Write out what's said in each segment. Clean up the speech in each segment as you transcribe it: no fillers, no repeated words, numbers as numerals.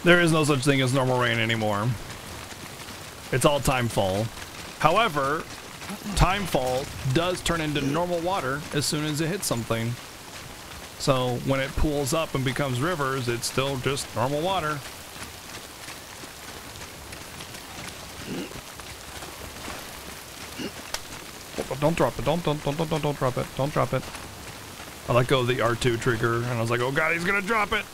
There is no such thing as normal rain anymore. It's all timefall. However, timefall does turn into normal water as soon as it hits something. So when it pools up and becomes rivers, it's still just normal water. Don't drop it. Don't drop it. Don't drop it. I let go of the R2 trigger and I was like, oh god, he's gonna drop it.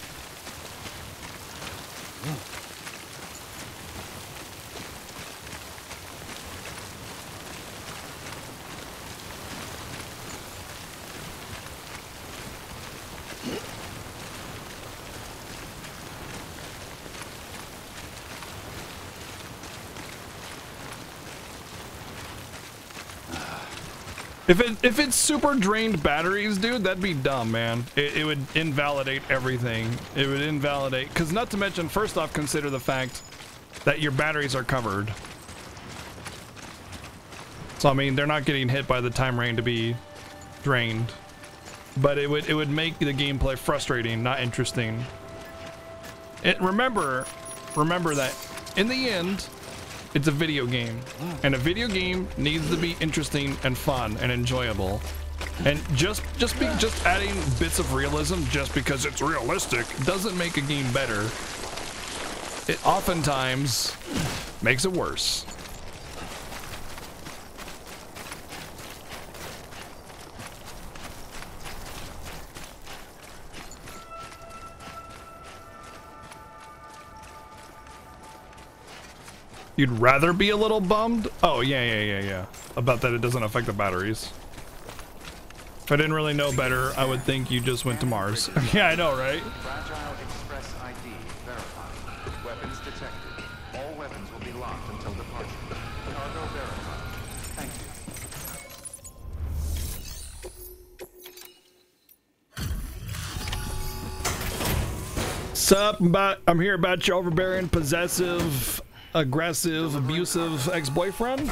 If it's super drained batteries, dude, that'd be dumb, man. It would invalidate everything. It would invalidate, because not to mention, first off, consider the fact that your batteries are covered. So I mean, they're not getting hit by the time rain to be drained, but it would make the gameplay frustrating, not interesting. Remember that in the end, it's a video game, and a video game needs to be interesting and fun and enjoyable. And just adding bits of realism just because it's realistic doesn't make a game better. It oftentimes makes it worse. You'd rather be a little bummed? Oh, yeah. About that it doesn't affect the batteries. If I didn't really know better, I would think you just went to Mars. Yeah, I know, right? Fragile Express ID verified. Weapons detected. All weapons will be locked until departure. Cargo verified. Thank you. Sup, I'm here about your overbearing, possessive, aggressive, abusive ex-boyfriend?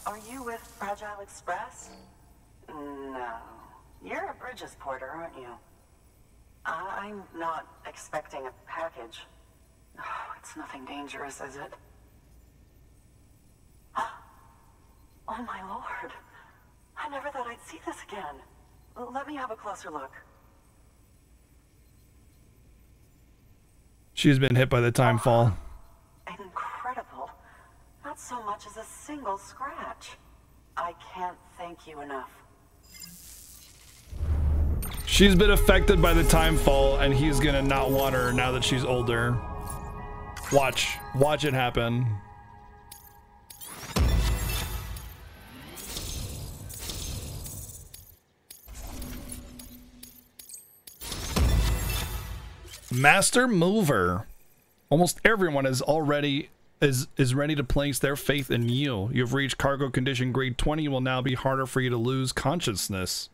Are you with Fragile Express? No. You're a Bridges porter, aren't you? I'm not expecting a package. Oh, it's nothing dangerous, is it? Oh my lord. I never thought I'd see this again. Let me have a closer look. She's been hit by the time fall. Incredible. Not so much as a single scratch. I can't thank you enough. She's been affected by the time fall, and he's gonna not want her now that she's older. Watch it happen. Master Mover. Almost everyone is already is ready to place their faith in you. You've reached cargo condition grade 20. It will now be harder for you to lose consciousness.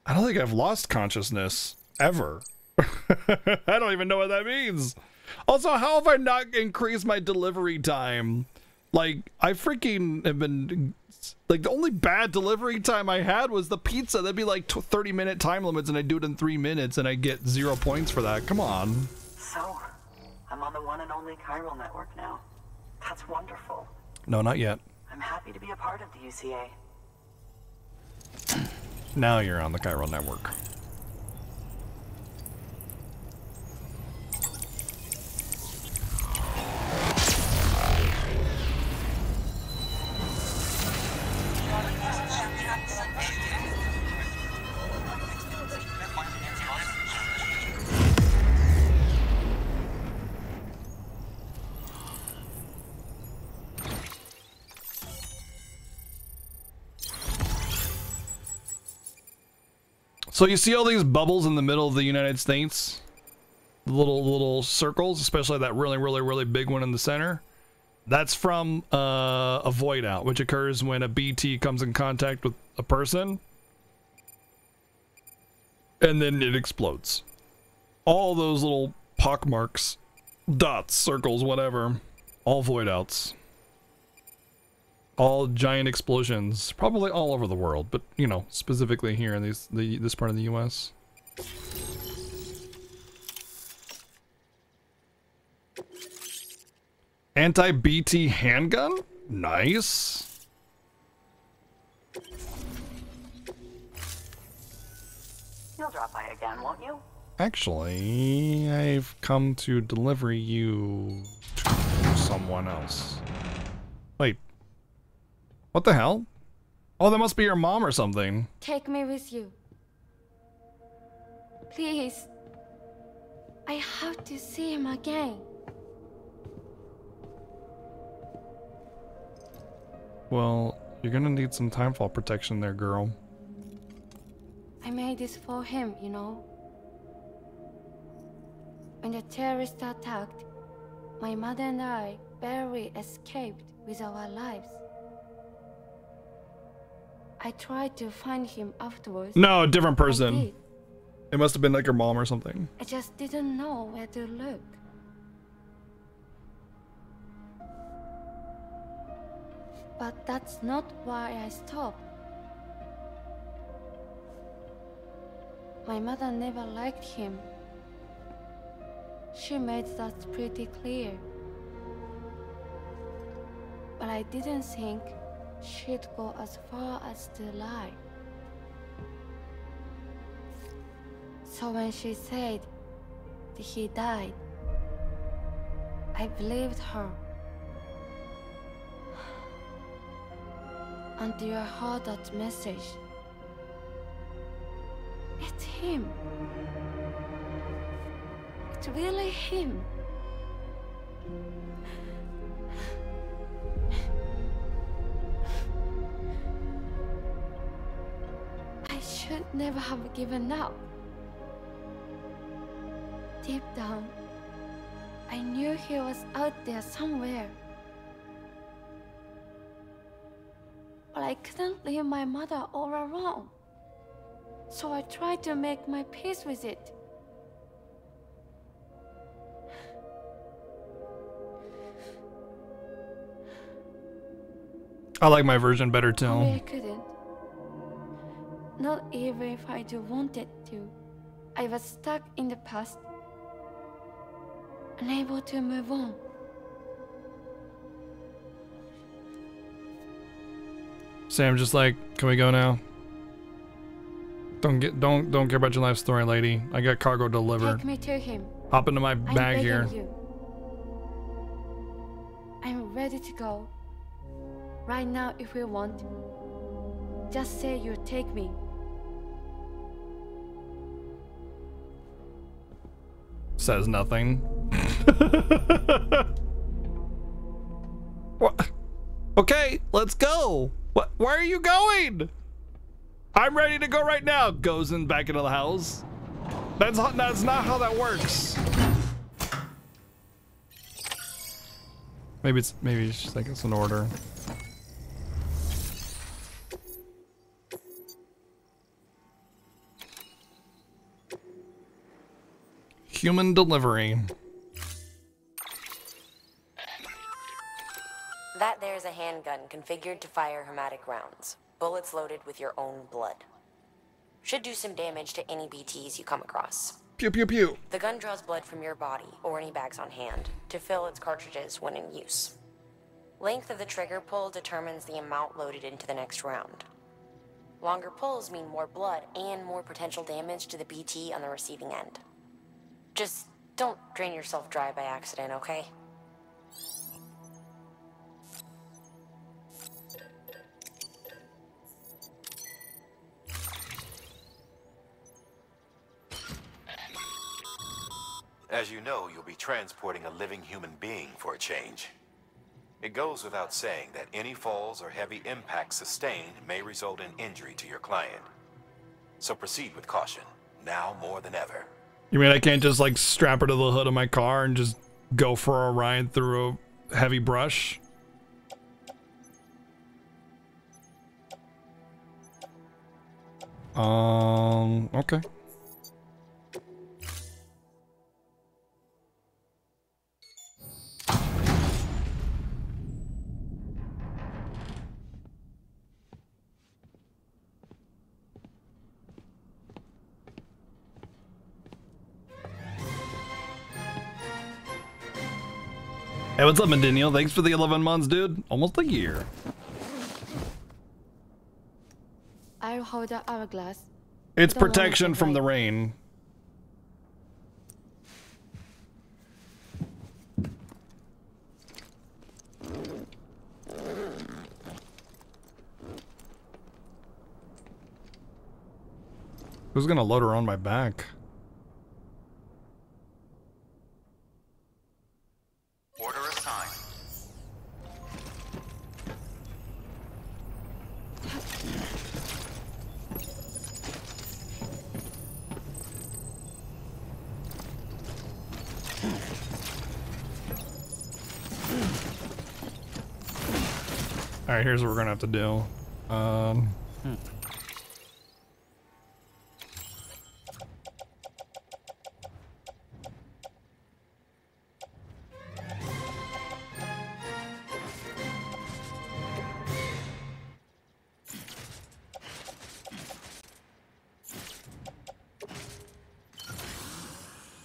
I don't think I've lost consciousness ever. I don't even know what that means. Also, how have I not increased my delivery time? Like, I freaking have been... Like, the only bad delivery time I had was the pizza. That'd be like 30-minute time limits, and I do it in 3 minutes, and I get 0 points for that. Come on. So, I'm on the one and only chiral network now. That's wonderful. No, not yet. I'm happy to be a part of the UCA. Now you're on the chiral network. So you see all these bubbles in the middle of the United States? The little circles, especially that really big one in the center. That's from a void out, which occurs when a BT comes in contact with a person. And then it explodes. All those little pock marks, dots, circles, whatever, all void outs. All giant explosions, probably all over the world, but you know, specifically here in this part of the US. Anti-BT handgun? Nice. You'll drop by again, won't you? Actually, I've come to deliver you to someone else. Wait. What the hell? Oh, that must be your mom or something. Take me with you. Please. I have to see him again. Well, you're gonna need some timefall protection there, girl. I made this for him, you know. When the terrorists attacked, my mother and I barely escaped with our lives. I tried to find him afterwards. No, different I person. did. It must have been like your mom or something. I just didn't know where to look. But that's not why I stopped. My mother never liked him. She made that pretty clear. But I didn't think she'd go as far as to lie. So when she said that he died, I believed her. Until I heard that message. It's him. It's really him. I should never have given up. Deep down, I knew he was out there somewhere. But I couldn't leave my mother all alone. So I tried to make my peace with it. I like my version better too. Only I couldn't. Not even if I do wanted to. I was stuck in the past. Unable to move on. Sam just like, can we go now? Don't care about your life story, lady. I got cargo delivered. Take me to him. Hop into my I'm bag begging here. you. I'm ready to go. Right now if you want. Just say you'll take me. Says nothing. What? Okay, let's go. What? Where are you going? I'm ready to go right now. Goes in back into the house. That's not how that works. Maybe it's just like it's an order. Human delivery. That there's a handgun configured to fire hermetic rounds. Bullets loaded with your own blood. Should do some damage to any BTs you come across. Pew pew pew. The gun draws blood from your body, or any bags on hand, to fill its cartridges when in use. Length of the trigger pull determines the amount loaded into the next round. Longer pulls mean more blood and more potential damage to the BT on the receiving end. Just don't drain yourself dry by accident, okay? As you know, you'll be transporting a living human being for a change. It goes without saying that any falls or heavy impacts sustained may result in injury to your client. So proceed with caution, now more than ever. You mean I can't just like strap her to the hood of my car and just go for a ride through a heavy brush? Okay. Hey, what's up, Daniel? Thanks for the 11 months, dude. Almost a year. I'll hold the hourglass. It's I don't want it to protection from the break. rain. Who's gonna load her on my back? Order assigned. All right, here's what we're gonna have to do.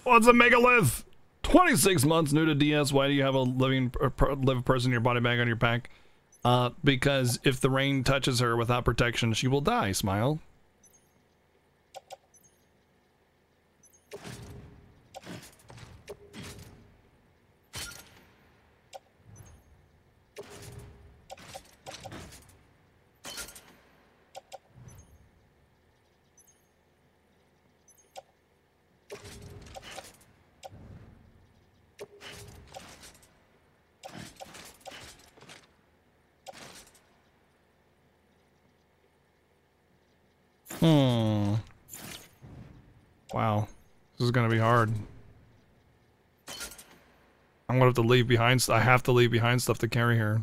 What's a megalith? 26 months new to DS. Why do you have a live person in your body bag on your pack? Because if the rain touches her without protection, she will die. Smile. Wow. This is gonna be hard. I'm gonna have to leave behind. I have to leave behind stuff to carry her.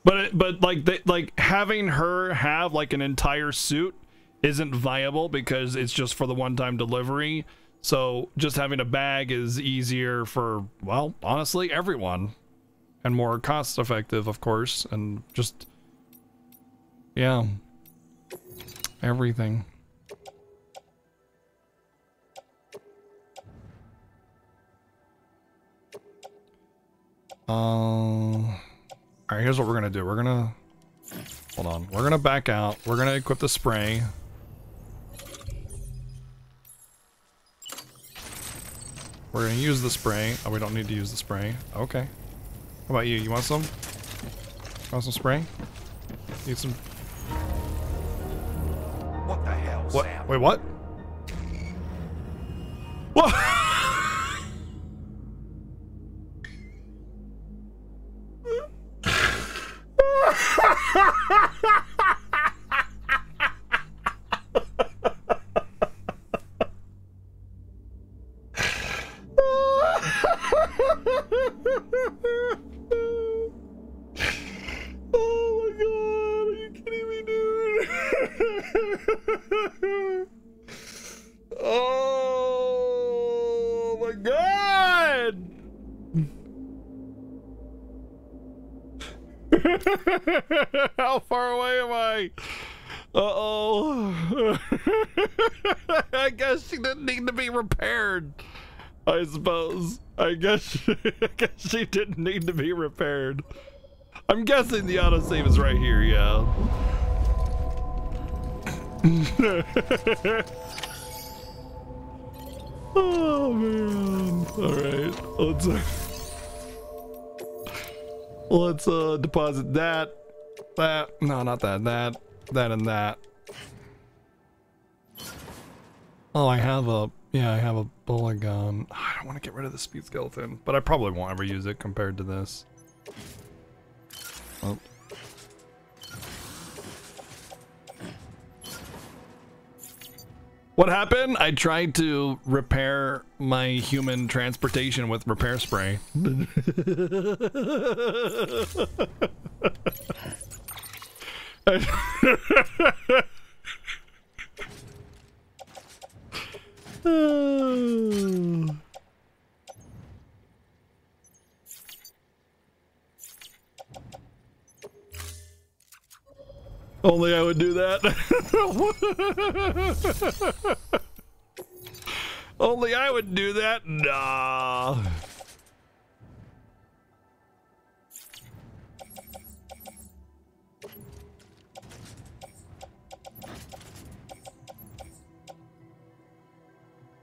But like having her have like an entire suit isn't viable because it's just for the one-time delivery. So just having a bag is easier for, well, honestly, everyone, and more cost-effective, of course, and just, yeah, everything. All right, here's what we're gonna do. We're gonna hold on. We're gonna back out. We're gonna equip the spray. We're gonna use the spray. Oh, we don't need to use the spray. Okay. How about you? You want some? Want some spray? Need some? What the hell, What? Sam? Wait, what? What? Oh my god, are you kidding me, dude? Oh my god! How far away am I? Uh-oh. I guess she didn't need to be repaired. I suppose. I guess she didn't need to be repaired. I'm guessing the autosave is right here, yeah. Oh man. Alright. Let's deposit that. No, not that. That and that. Oh, I have a bullet gun. I don't want to get rid of the speed skeleton, but I probably won't ever use it compared to this. Oh. What happened? I tried to repair my human transportation with repair spray. Only I would do that. Only I would do that. Nah.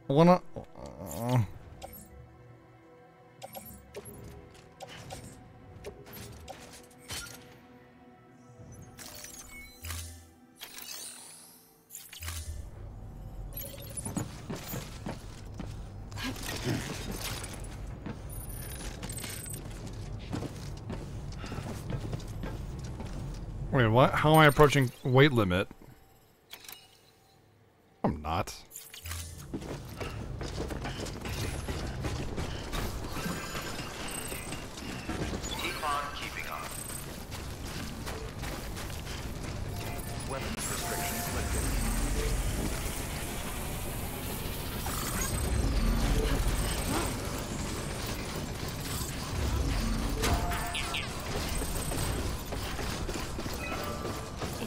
Wanna? Wait, what? How am I approaching weight limit? I'm not. Keep on keeping on. Weapons restrictions lifted.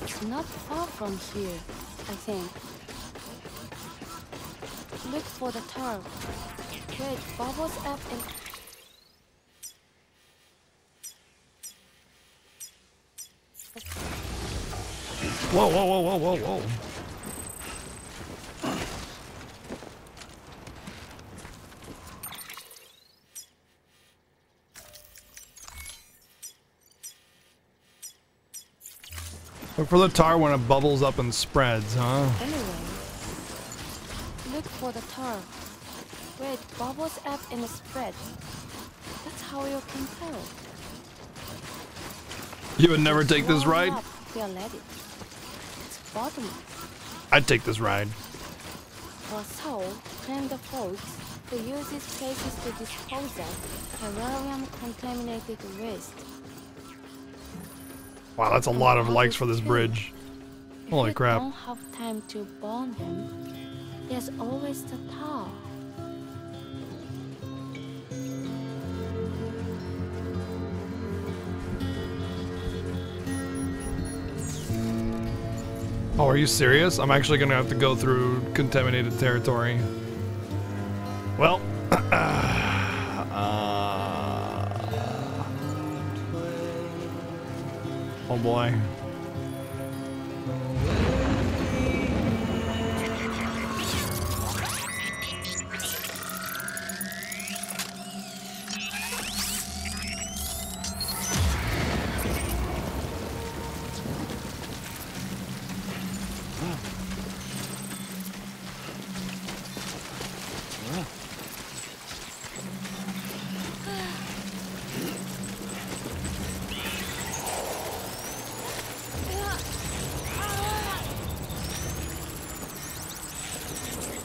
It's not far from here, I think. Look for the tower. Wait, bubbles up and... Whoa, whoa, whoa, whoa, whoa, whoa. Look for the tar when it bubbles up and spreads, huh? Anyway, look for the tar. Wait, bubbles up and spreads. That's how you can tell. You would never take this ride? They'll let it. It's bottomless. I'd take this ride. Or so claim the folks who use these places to dispose of terrarium-contaminated waste. Wow, that's a lot of likes for this bridge. Holy crap. If you don't have time to burn them, there's always the tar. Oh, are you serious? I'm actually gonna have to go through contaminated territory. Well, oh boy.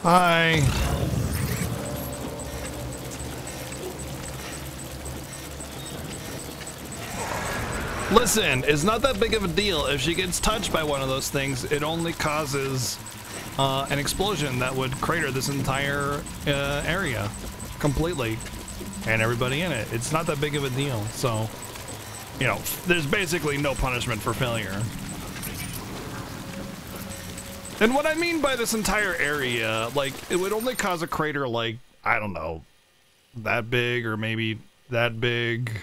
Hi. Listen, it's not that big of a deal. If she gets touched by one of those things, it only causes an explosion that would crater this entire area completely and everybody in it. It's not that big of a deal. So, you know, there's basically no punishment for failure. And what I mean by this entire area, like, it would only cause a crater like, I don't know, that big, or maybe that big,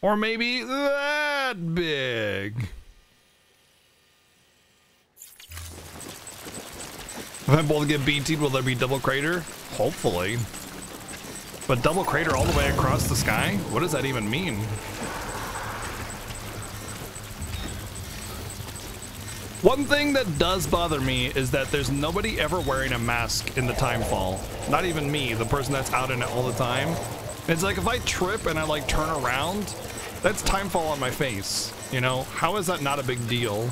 or maybe that big. If I both get BT'd, will there be double crater? Hopefully. But double crater all the way across the sky? What does that even mean? One thing that does bother me is that there's nobody ever wearing a mask in the timefall. Not even me, the person that's out in it all the time. It's like if I trip and I like turn around, that's timefall on my face. You know, how is that not a big deal?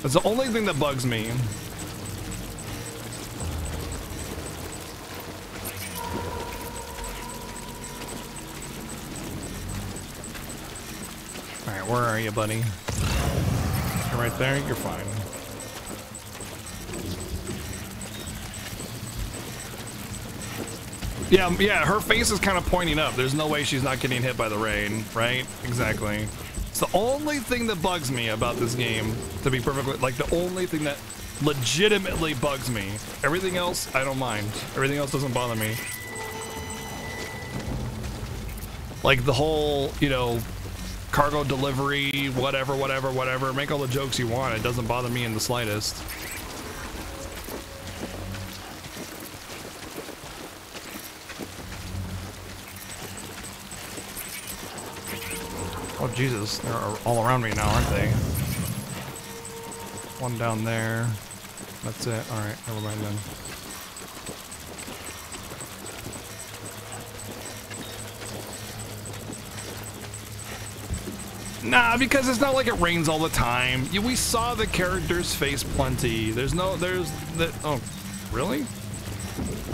That's the only thing that bugs me. Alright, where are you, buddy? You're right there, you're fine. Yeah, her face is kind of pointing up. There's no way she's not getting hit by the rain, right? Exactly. It's the only thing that bugs me about this game, to be perfectly, like the only thing that legitimately bugs me. Everything else, I don't mind. Everything else doesn't bother me. Like the whole, you know, cargo delivery, whatever, make all the jokes you want. It doesn't bother me in the slightest. Oh, Jesus, they're all around me now, aren't they? One down there. That's it. All right, never mind then. Nah, because it's not like it rains all the time. We saw the characters face plenty. There's the, oh, really?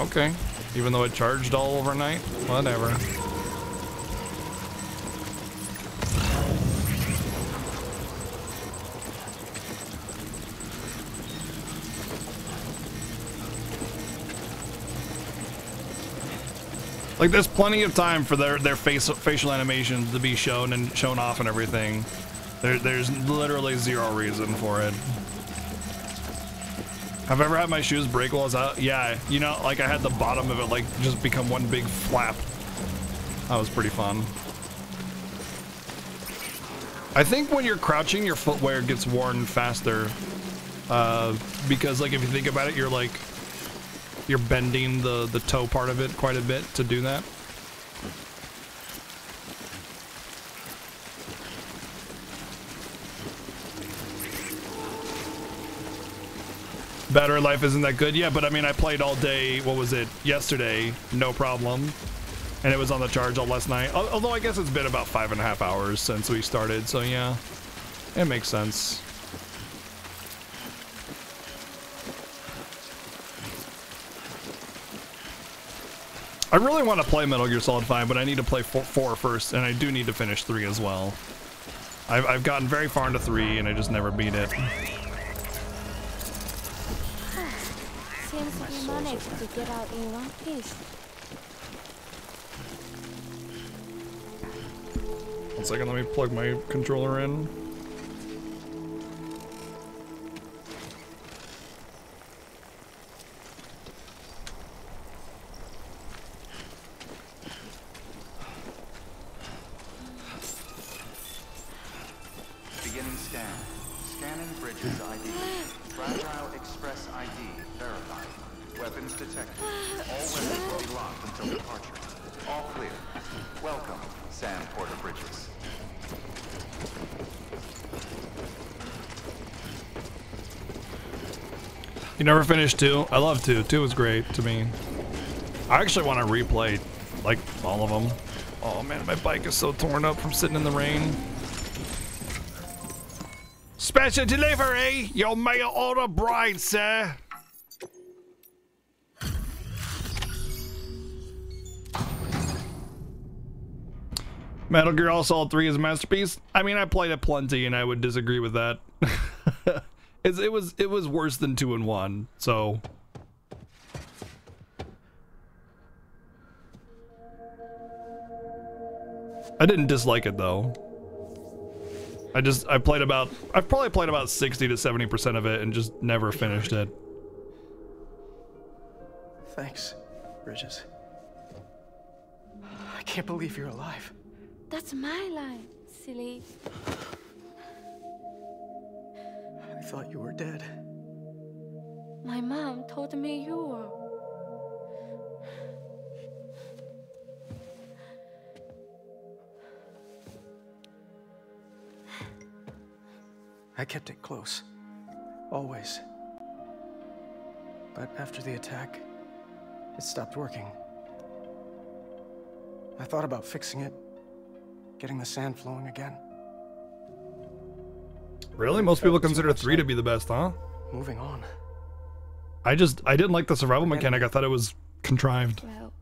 Okay. Even though it charged all overnight? Whatever. Like, there's plenty of time for their facial animations to be shown and shown off and everything. There's literally zero reason for it. Have I ever had my shoes break while I was out? Yeah, you know, like I had the bottom of it like just become one big flap. That was pretty fun. I think when you're crouching, your footwear gets worn faster. Because like if you think about it, you're bending the toe part of it quite a bit to do that. Battery life isn't that good. Yeah, but I mean, I played all day, what was it, yesterday, no problem. And it was on the charge all last night. Although I guess it's been about 5.5 hours since we started, so yeah, it makes sense. I really want to play Metal Gear Solid 5, but I need to play 4 first, and I do need to finish 3 as well. I've gotten very far into 3, and I just never beat it. Seems we managed to get out in one piece. 1 second, let me plug my controller in. Beginning scan. Scanning bridges ID. Fragile Express ID verified. Weapons detected. All weapons will be locked until departure. All clear. Welcome, Sam Porter Bridges. You never finished 2? I love 2. 2 was great to me. I actually want to replay, like, all of them. Oh man, my bike is so torn up from sitting in the rain. Special delivery! Your mail order bride, sir! Metal Gear Solid 3 is a masterpiece. I mean, I played it plenty, and I would disagree with that. It was worse than 2 and 1, so. I didn't dislike it though. I've probably played about 60 to 70% of it and just never finished it. Thanks, Bridges. I can't believe you're alive. That's my line, silly. I thought you were dead. My mom told me you were. I kept it close. Always. But after the attack, it stopped working. I thought about fixing it, getting the sand flowing again. Really? Most people consider 3 to be the best, huh? Moving on. I didn't like the survival mechanic. I thought it was contrived. Well,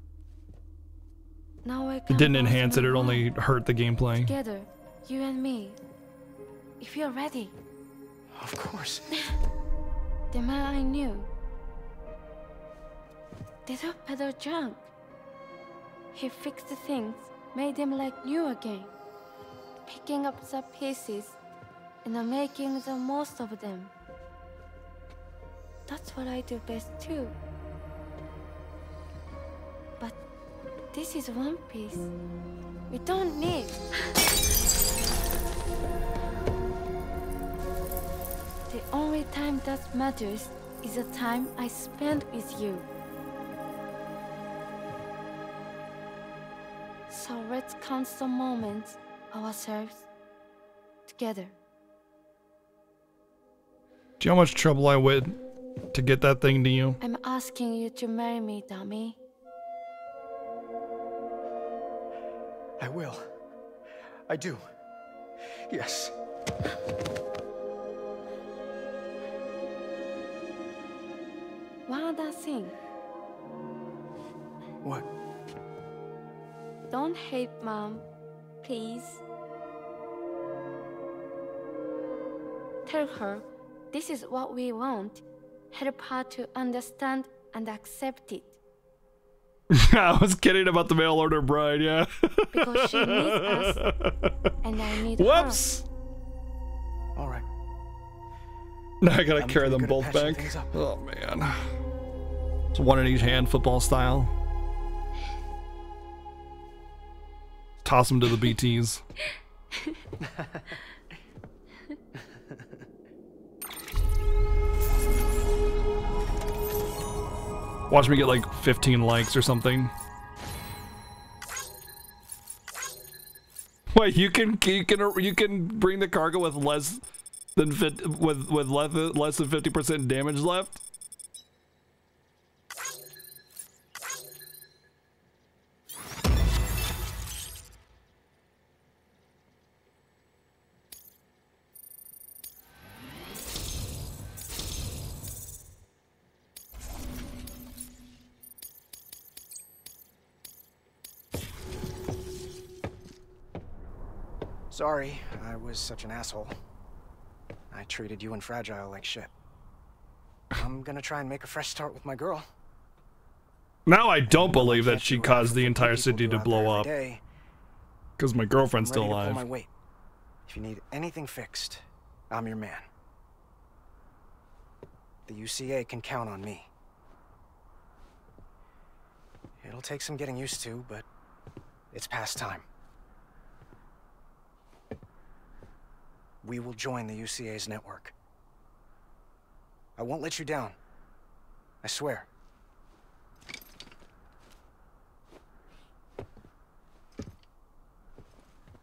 now I can It didn't enhance it, it only hurt the gameplay. Together, you and me. If you're ready. Of course. The man I knew. They took Pedro junk. He fixed the things, made them like new again. picking up the pieces and making the most of them. That's what I do best too. But this is one piece. We don't need. The only time that matters is the time I spend with you. So let's count the moments ourselves together. Do you know how much trouble I went to get that thing to you? I'm asking you to marry me, dummy. I will. I do. Yes. One other thing. What? Don't hate Mom, please. Tell her this is what we want. Help her to understand and accept it. I was kidding about the mail order bride, yeah. Because she needs us, and I need Whoops! her. All right. Now I gotta I'm carry pretty them good at both patching back. things up. Oh man. It's one in each hand, football style. Toss them to the BTs. Watch me get like 15 likes or something. Wait, you can bring the cargo with less than less than 50% damage left? Sorry, I was such an asshole. I treated you and Fragile like shit. I'm gonna try and make a fresh start with my girl. Now I don't believe that she caused the entire city to blow up. Because my girlfriend's still alive. My weight. If you need anything fixed, I'm your man. The UCA can count on me. It'll take some getting used to, but it's past time. We will join the UCA's network. I won't let you down. I swear.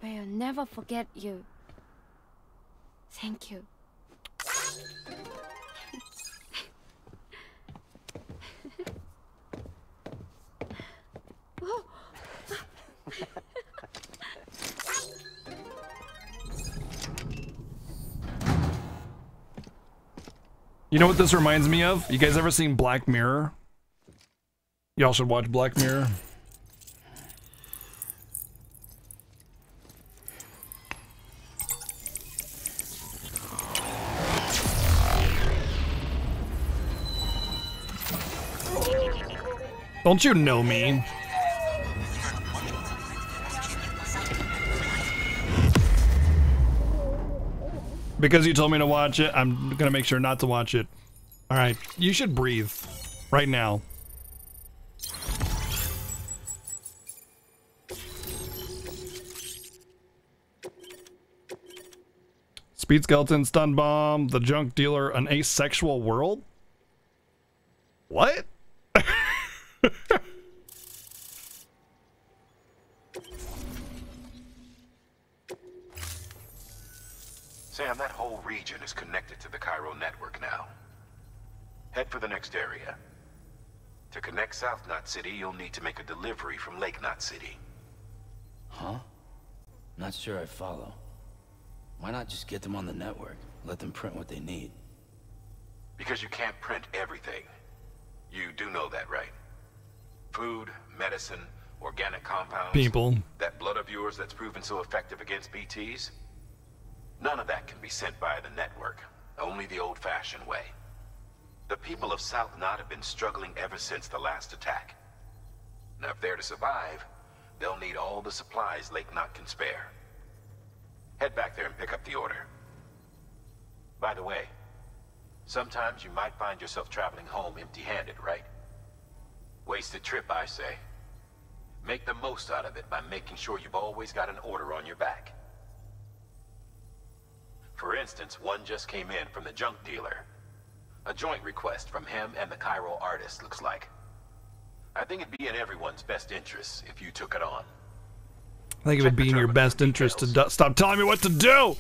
I'll never forget you. Thank you. You know what this reminds me of? You guys ever seen Black Mirror? Y'all should watch Black Mirror. Don't you know me? Because you told me to watch it, I'm gonna make sure not to watch it. Alright, you should breathe. Right now. Speed Skeleton, Stun Bomb, the Junk Dealer, an asexual world? What? Sam, that whole region is connected to the Cairo network now. Head for the next area. To connect South Knot City, you'll need to make a delivery from Lake Knot City. Huh? Not sure I follow. Why not just get them on the network? Let them print what they need. Because you can't print everything. You do know that, right? Food, medicine, organic compounds. People. That blood of yours that's proven so effective against BTs? None of that can be sent via the network. Only the old-fashioned way. The people of South Knot have been struggling ever since the last attack. Now, if they're to survive, they'll need all the supplies Lake Knot can spare. Head back there and pick up the order. By the way, sometimes you might find yourself traveling home empty-handed, right? Wasted trip, I say. Make the most out of it by making sure you've always got an order on your back. For instance, one just came in from the junk dealer. A joint request from him and the Cairo artist, looks like. I think it'd be in everyone's best interest if you took it on. I think it would be in your best interest to stop telling me what to do!